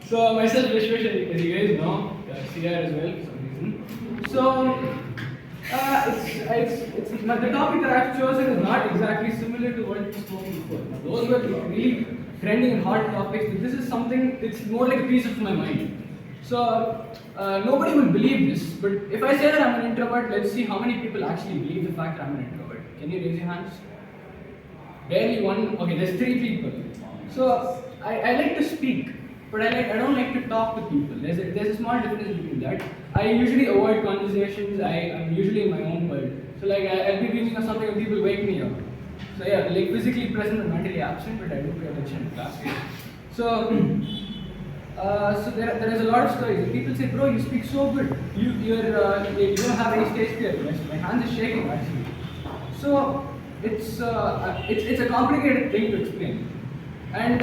So myself, Vishwesh, as you guys know, CR as well for some reason. So the topic that I've chosen is not exactly similar to what we spoke before. Now, those were really trending and hot topics, but this is something, it's more like a piece of my mind. So nobody will believe this, but if I say that I'm an introvert, let's see how many people actually believe the fact that I'm an introvert. Can you raise your hands? Barely one. Okay, there's 3 people. So I like to speak, but I don't like to talk to people. There's a small difference between that. I usually avoid conversations. I'm usually in my own world. So like I'll be reading or something and people wake me up. So yeah, like physically present and mentally absent, but I do pay attention in class. So so there is a lot of stories. People say, bro, you speak so good. You don't have any stage fear. My hands are shaking actually. So it's a complicated thing to explain. And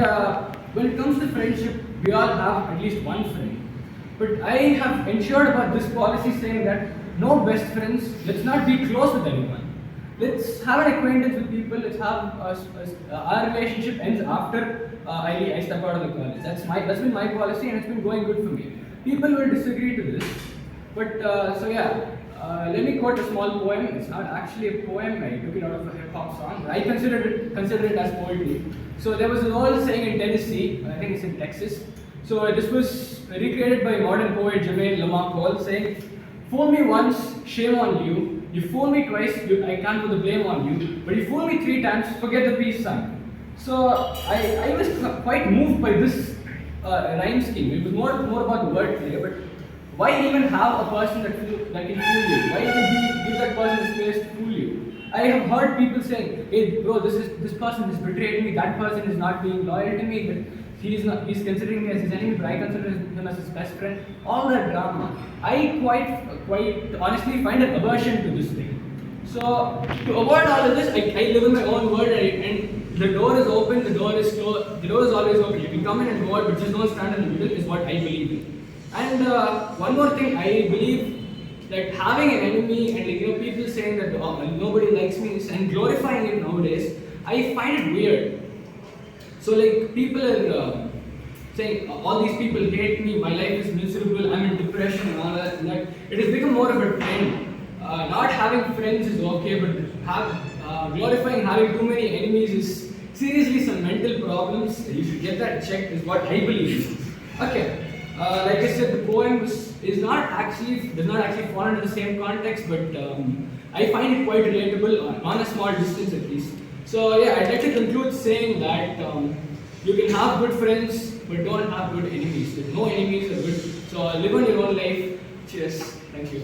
when it comes to friendship, we all have at least one friend. But I have ensured about this policy saying that no best friends. Let's not be close with anyone. Let's have an acquaintance with people. Let's have our relationship ends after I step out of the college. That's been my policy, and it's been going good for me. People will disagree to this, but so yeah. Let me quote a small poem. It's not actually a poem. I took it out of a hip hop song. I consider it as poetry. So there was an old saying in Tennessee. I think it's in Texas. So this was recreated by modern poet Jermaine Lamar Cole, saying, "Fool me once, shame on you. You fool me twice, I can't put the blame on you. But you fool me 3 times, forget the peace sign." So I was quite moved by this rhyme scheme. It was more about the wordplay, but why even have a person that can fool you? Why even give that person a space to fool you? I have heard people saying, "Hey, bro, this person has betrayed me. That person is not being loyal to me. But he's considering me as his enemy, but I consider him as his best friend." All that drama. I quite honestly find an aversion to this thing. So to avoid all of this, I live in my own world, and the door is open, the door is closed. The door is always open. You can come in and go out, but just don't stand in the middle. Is what I believe in. And one more thing, I believe that having an enemy and people saying that nobody likes me and glorifying it nowadays, I find it weird. So like people are saying all these people hate me, my life is miserable, I'm in depression and all that. And that it has become more of a trend. Not having friends is okay, but glorifying having too many enemies is seriously some mental problems. You should get that checked. Is what I believe. Okay. Like I said, the poem does not actually fall into the same context, but I find it quite relatable on a small distance at least. So yeah, I'd like to conclude saying that you can have good friends, but don't have good enemies. No enemies are good. So live on your own life. Cheers. Thank you.